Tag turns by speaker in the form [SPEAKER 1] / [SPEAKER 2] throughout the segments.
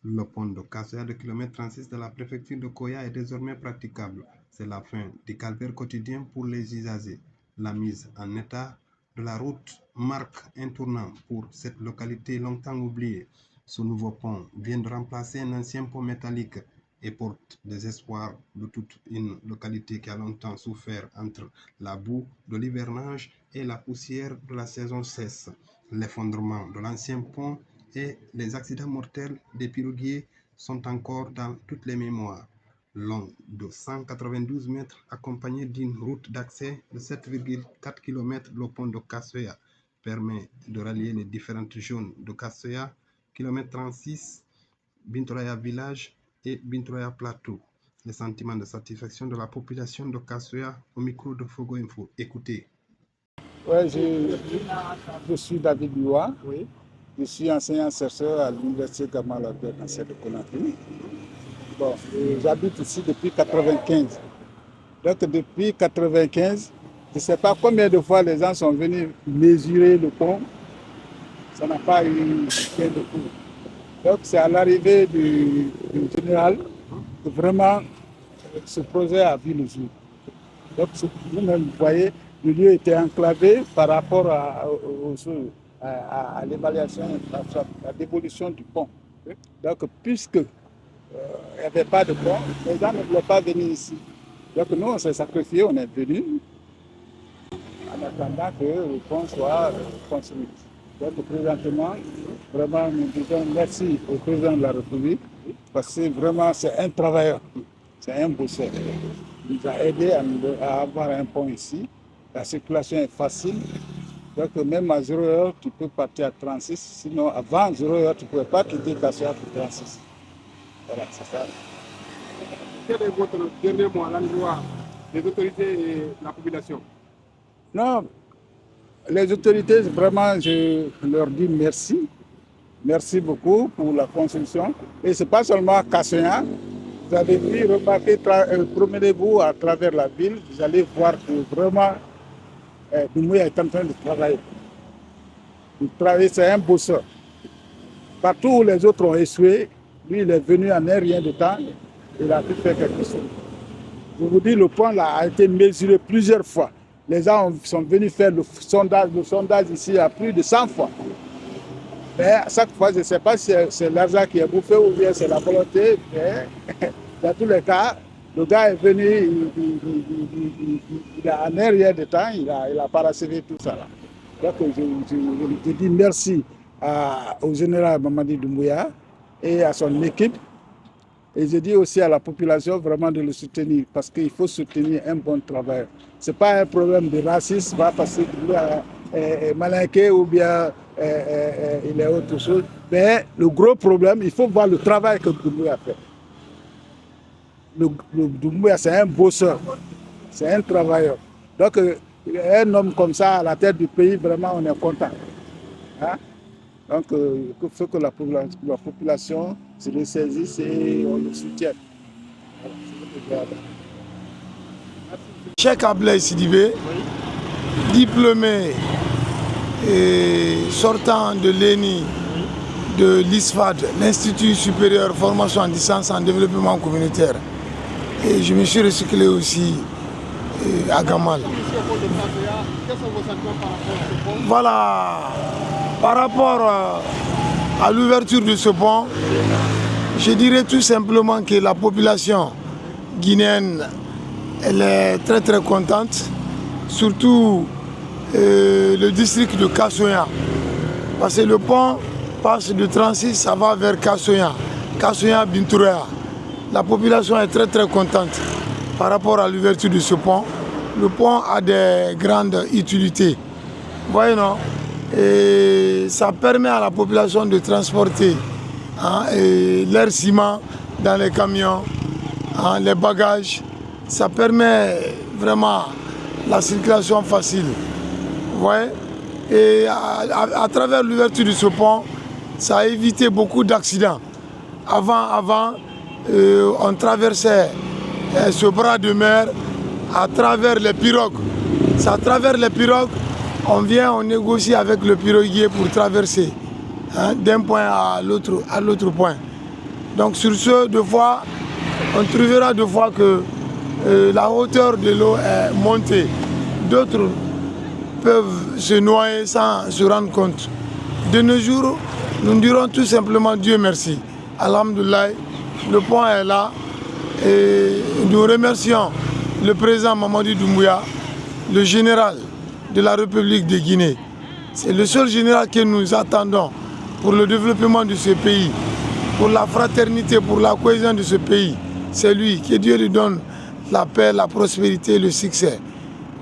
[SPEAKER 1] Le pont de Kassoya de km 36 de la préfecture de Koya est désormais praticable. C'est la fin du calvaire quotidien pour les usagers. La mise en état de la route marque un tournant pour cette localité longtemps oubliée. Ce nouveau pont vient de remplacer un ancien pont métallique et porte des espoirs de toute une localité qui a longtemps souffert entre la boue de l'hivernage et la poussière de la saison sèche. L'effondrement de l'ancien pont et les accidents mortels des piroguiers sont encore dans toutes les mémoires. Long de 192 mètres, accompagné d'une route d'accès de 7,4 km, le pont de Kassoya permet de rallier les différentes zones de Kassoya, km 36, Bintroya Village et Bintroya Plateau. Les sentiments de satisfaction de la population de Kassoya au micro de Fogo Info. Écoutez.
[SPEAKER 2] Ouais, je suis David Biwa. Oui. Je suis enseignant-chercheur à l'Université Gamal Albert de Conakry. Bon, j'habite ici depuis 1995. Donc depuis 1995, je ne sais pas combien de fois les gens sont venus mesurer le pont. Ça n'a pas eu gain de cours. Donc c'est à l'arrivée du général que vraiment ce projet a vu le jour. Donc vous-même, vous voyez, le lieu était enclavé par rapport à l'évaluation, à la dévolution du pont. Donc puisque il n'y avait pas de pont, les gens ne voulaient pas venir ici. Donc nous, on s'est sacrifiés, on est venus en attendant que le pont soit construit. Donc présentement, vraiment, nous disons merci au président de la République parce que vraiment, c'est un travailleur, c'est un bosseur. Il nous a aidé à avoir un pont ici. La circulation est facile. Donc même à 0 heure, tu peux partir à 36. Sinon, avant 0 heure, tu ne pouvais pas quitter Kassoya pour 36. Voilà, c'est ça.
[SPEAKER 3] Quel est votre dernier mot à l'endroit des autorités et la population?
[SPEAKER 2] Non, les autorités, vraiment, je leur dis merci. Merci beaucoup pour la construction. Et ce n'est pas seulement à Kassoya. Vous avez pu remarquer, promenez-vous à travers la ville, vous allez voir que vraiment, Doumbouya est en train de travailler. Il travaille, c'est un bosseur. Partout où les autres ont échoué, lui, il est venu en un rien de temps, il a pu faire quelque chose. Je vous dis, le pont là a été mesuré plusieurs fois. Les gens sont venus faire le sondage ici à plus de 100 fois. Mais à chaque fois, je ne sais pas si c'est l'argent qui est bouffé ou bien c'est la volonté, mais dans tous les cas, le gars est venu, il a en un rien de temps, il a parachevé tout ça. Là. Donc je dis merci au général Mamadi Doumbouya et à son équipe. Et je dis aussi à la population vraiment de le soutenir parce qu'il faut soutenir un bon travail. Ce n'est pas un problème de racisme, parce que Doumbouya est malinqué ou bien il est autre chose. Mais le gros problème, il faut voir le travail que Doumbouya fait. Le Doumbouya, c'est un bosseur, c'est un travailleur. Donc, un homme comme ça à la tête du pays, vraiment, on est content. Hein? Donc, il faut que la population se ressaisisse et on le soutienne. Voilà.
[SPEAKER 4] Cheikh Ablaye Sidibé, diplômé et sortant de l'ENI de l'ISFAD, l'Institut supérieur formation en distance en développement communautaire. Et je me suis recyclé aussi à Gamal. Voilà, par rapport à l'ouverture de ce pont, je dirais tout simplement que la population guinéenne, elle est très très contente, surtout le district de Kassoya, parce que le pont passe de 36, ça va vers Kassoya, Kassoya Bintroya. La population est très très contente par rapport à l'ouverture de ce pont. Le pont a des grandes utilités. Vous voyez, non? Et ça permet à la population de transporter l'air ciment dans les camions, les bagages. Ça permet vraiment la circulation facile. Vous voyez? Et à travers l'ouverture de ce pont, ça a évité beaucoup d'accidents. Avant, on traversait ce bras de mer à travers les pirogues. C'est à travers les pirogues, on négocie avec le piroguier pour traverser d'un point à l'autre point. Donc sur ce, deux fois, on trouvera deux fois que la hauteur de l'eau est montée. D'autres peuvent se noyer sans se rendre compte. De nos jours, nous dirons tout simplement Dieu merci. Alhamdoulilah, le pont est là et nous remercions le président Mamadou Doumbouya, le général de la République de Guinée. C'est le seul général que nous attendons pour le développement de ce pays, pour la fraternité, pour la cohésion de ce pays. C'est lui, que Dieu lui donne la paix, la prospérité, le succès,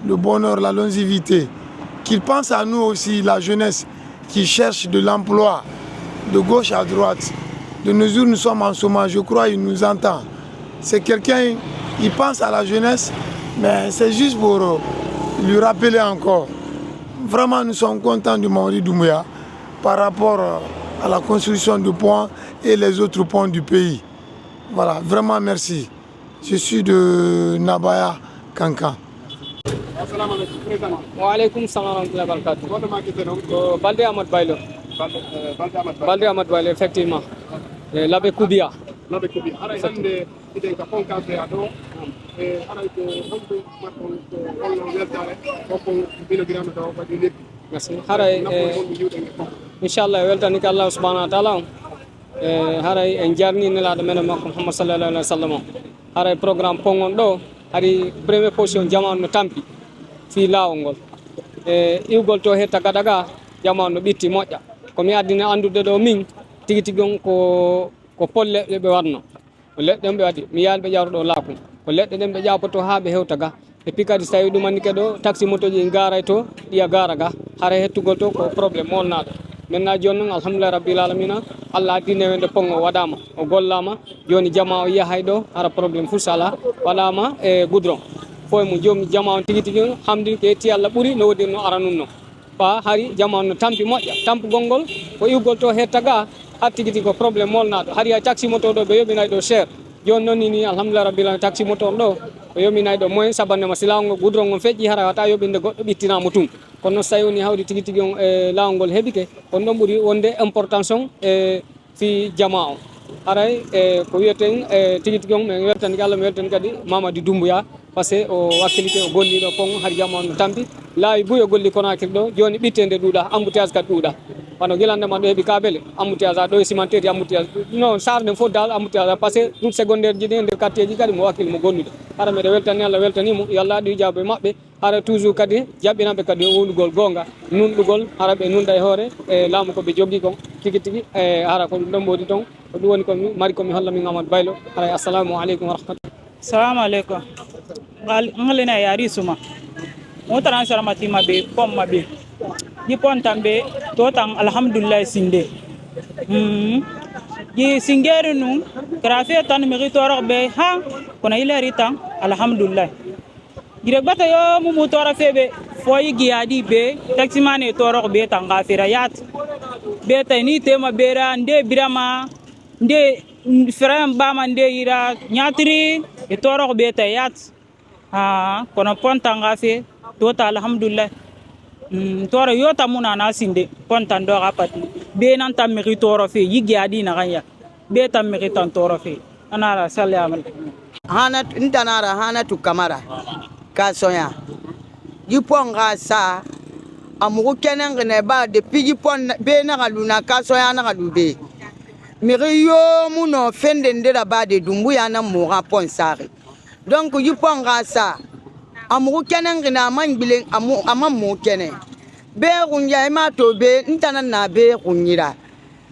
[SPEAKER 4] le bonheur, la longévité. Qu'il pense à nous aussi, la jeunesse qui cherche de l'emploi de gauche à droite. De nos jours, nous sommes en chômage, je crois qu'il nous entend. C'est quelqu'un, il pense à la jeunesse, mais c'est juste pour lui rappeler encore. Vraiment, nous sommes contents du Mamadou Doumbouya par rapport à la construction du pont et les autres ponts du pays. Voilà, vraiment merci. Je suis de Nabaya, Kankan.
[SPEAKER 3] Assalamu alaikum, président.
[SPEAKER 5] Wa alaikum salam wa rahmatullahi wa barakatuh.
[SPEAKER 3] Votre marque est
[SPEAKER 5] Balde Ahmad Baylo. Balde Ahmad Baylo, effectivement. L'abbé Koubia.
[SPEAKER 3] L'abbé Koubia. Ara hande iden ka pon ka be ado. Ara ko honto marko ko hollo weltare ko bilogram do ko lepp.
[SPEAKER 5] Merci. Haray inshallah weltani ka Allah subhanahu wa ta'ala. Haray en jarni nelaɗo men makko Muhammad sallallahu alaihi wasallam. Haray programme pongon ɗo hari première position jamanu no tampi fi lawol ngol iwgol to he tagaɗa ga jamanu ɓitti moƴƴa komi addina andude ɗo min tigi tigi on ko pol leɗɗe ɓe watno ko leɗɗe ɗen ɓe waɗi mi yaali ɓe ƴawta ɗo laakum ko leɗɗe ɗen ɓe ƴawpoto ha ɓe hewta ga e puis kadi so tawi ɗumanni ke ɗo taxi moto ji garay to ɗiya gara ga hara hettugol to ko probléme molnaɗo maintenant joni noon alhamdulillah rabbil alamina Allah addi newende pongo waɗama o gollama joni jama o yahay ɗo hara probléme fuu sala waɗama e goudron fo mo jomum jama on tigui tigui hamdi ke yetti Allah ɓuuri no woɗiri no aranumno pa hari jama on no tampi moƴƴa tampugol ngol ko iwgol to hetta ga har tigui tigui ko probléme molnaɗo hari hay taxi moto ɗo ɓe yoɓinay ɗo cher joni noon ni alhamdulillah rabbil alamina taxi moto on ɗo o yominay ɗo moyen sabannema si lawol ngol goudron ngol feƴƴi hara wata yoɓinde goɗɗo ɓittinamo tum kono noon so tawi woni hawdi tigui tigui on e lawol ngol heeɓike on ɗon ɓuuri wonde importance on e fi jama o haray ko wiyeten tigui tigui on min weltani Allah mi weltani kadi Mamadou Doumbouya par ce que o wakkilike o golliɗo pon har jama on no tampi laawi buy o golli Conakry ɗo joni ɓittede ɗuuɗa embouteillage kadi ɗuuɗa wano guilandema ɗo heeɓi kabele embouteillage a ɗo e cimenterie embouteillage non sar nden fof dal embouteillage par ce que route secondaire ji ɗi e nder quartier ji kadi mo wakkili mo gollude hara mbiɗa weltani Allah weltanimo yo Allah aɗu ijabe mabɓe hara toujours kadi jaɓɓinaɓe kadi o wondugol gonga nunɗugol hara ɓe nunda e hoore e laamu koɓe jogui kon tigui tigui e hara ko ɗum ɗon mboɗi toon ko ɗum woni komi mari komi holla min Amadou Baylo haray assalamu aleykum wa rahmatullah.
[SPEAKER 6] Salamu alaikum. Ngalina yari suma. Mutaran saramati mabe pom mabe. Di pon tambe to tang alhamdulillah sinde. Di singere nu grafe tan mi torok be ha kona ile ritan alhamdulillah. Direk bata yo mu motora febe foyi giadi be taxi mane torok be tanga firayat. Be tani tema bera nde birama nde frem bama nde ira nyatri e torok be tayat kono pontanga fe tota alhamdulillah toro yota muna na sinde pontan do rapati be nan tam mi toro fe yigi adi na ganya be tam mi tan toro fe anara salam
[SPEAKER 7] hana ndanara hana tu kamara kasoya yiponga sa amugo kenen ne ba de pigi pon be na galuna kasoya na galube mi yo muno fende ndera ba de Doumbouya na mora ponsare donc yiponga sa amugo kenen na mangbile amamu kenen be runya ma to be ntana na be runyira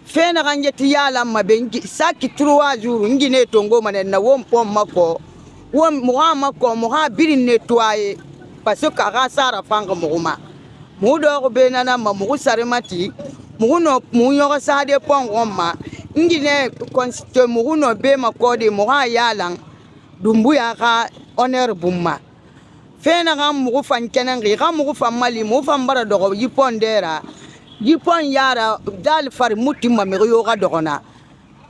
[SPEAKER 7] fe na ganje ti yala mabengi saki 3 jours ngine tongo manen na won pom mako won moha mako moha birin nettoyer parce que ka sara fanga mouma mudo be nana mamu saremati muno munyo sa de pon roma ngine constitue muno be makode moha yalang Doumbouya ka honneur bumma fena ga mugu fan kenen ga mugu fan mali mu fan bara dogo yipondera yipon yara dal far mutimma me yo ga dogona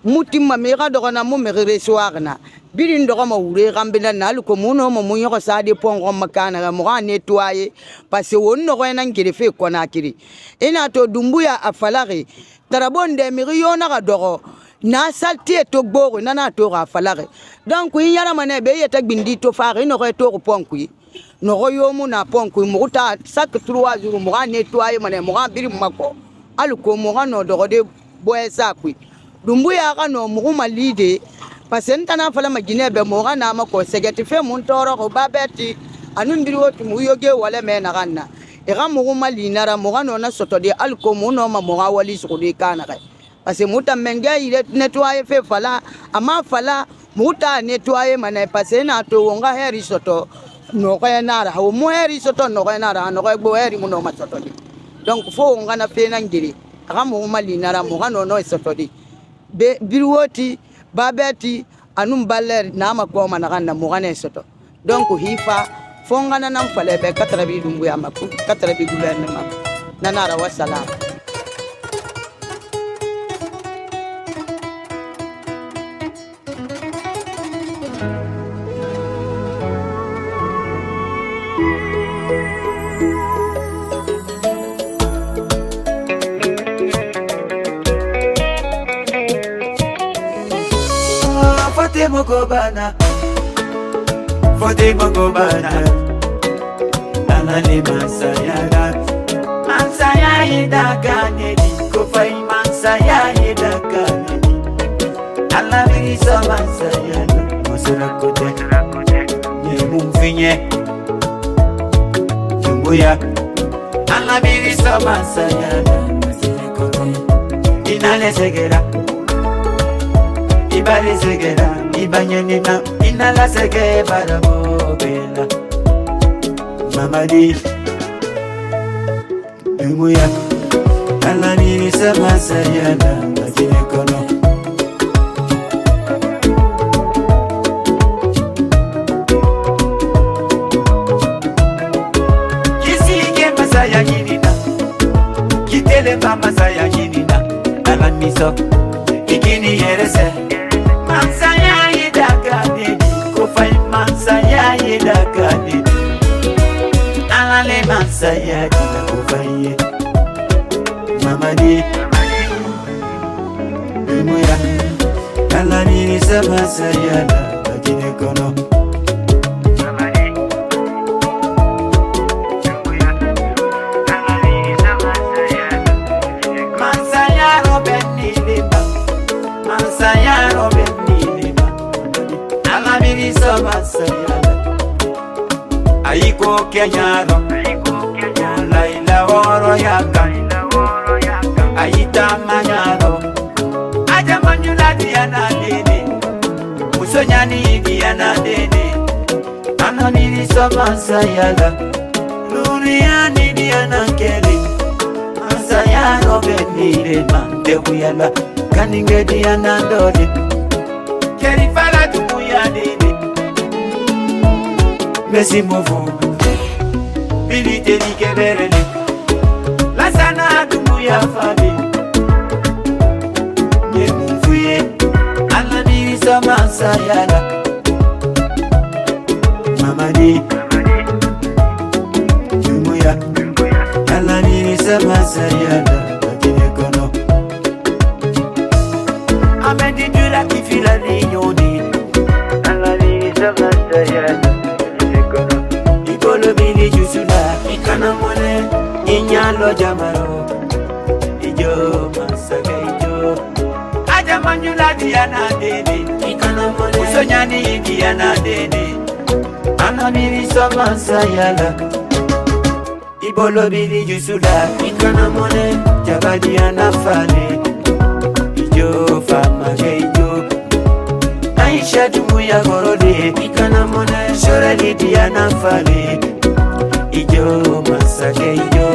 [SPEAKER 7] mutimma me ga dogona mu me resoirna birin dogo ma wure gambena nal ko muno mo munyo ko sade pon ko makana ga mu ga nettoyer parce que wonno ko nan kiri fe Conakry ina to Doumbouya afalari tarabonde me yo na ga dogo na salti to gbogo nana to ga falare donc yi yara mane be yeta gbindi to fare no to ko ponku no yo mu na ponku mu ta sak 3 jours mu ga nettoyer mane mu ga biri mako aluko mu ga no do de boye sakui dumbu ya ga no mu ma lide parce que ntana fala magine be mu ga na mako segeti fe mun toro ko babeti anun biri wotu mu yoge wala me na ganna e ga mu ma linara mu ga no na soto de aluko mu no ma mu ga wali su de kana ga parce que muta menga ile nettoyer fe fala ama fala muta nettoyer mane parce que na to wonga heri soto no ko na ra ho mo heri soto no ko na ra no ko gbo heri mu no ma soto di donc fo wonga na fe na ngiri aga mo mali na ra mo ga no no soto di be birwoti babeti anum baler na ma ko ma na ga mo ga ne soto donc hifa fo ngana nam fale be katrabi dumbu ya maku katrabi gouvernement na ra wassalam.
[SPEAKER 8] Fote mogobana Nalale mansayara Mansaya yedagane Kofai mansaya yedagane Alabiri so mansayara Mosura kote Nye mumfinye Jumbuya Alabiri so mansayara Mosura kote Inale segera Ibale segera Ibanyanina inala sege barabo bela Mamadi Emuya Alani sama sayana Majine kono Kisike masaya yinina Kitele pa masaya yinina Alan miso Ikini yerese Mansaya yedagane Kofai mansaya yedagane Alale mansaya dina kofai Mamadi Emuya Alani sama sayana Majine kono Mansaya robeni lima Mansaya robeni Masayala Aiko kenyaro Laila oro yaka Aita manyaro Aja manyula diana dede Musonyani diana dede Anoniri so masayala Luriani diana kere Masayaro benire mande huyala Kaninge diana dode Keri fala tumuya dede Messi movo Bilite ni keberele La sana dumuya fali Nye mfuye Alla miri sama sayala Mamadi Dumuya Alla miri sama sayala Majine kono Amedi dura kifila ni nyoni Alla miri sama sayala Ikolo bili jusula Ikana mone Inyalo jamaro Ijo masaka ijo Aja manjula diana dede Ikana mone Usonyani diana dede Anamiri sama sayala Ibolo bili jusula Ikana mone Jaba diana fale Ijo fama ijo Aisha dumuya gorode Ikana mone Shora lidiana fale Ijo masake ijo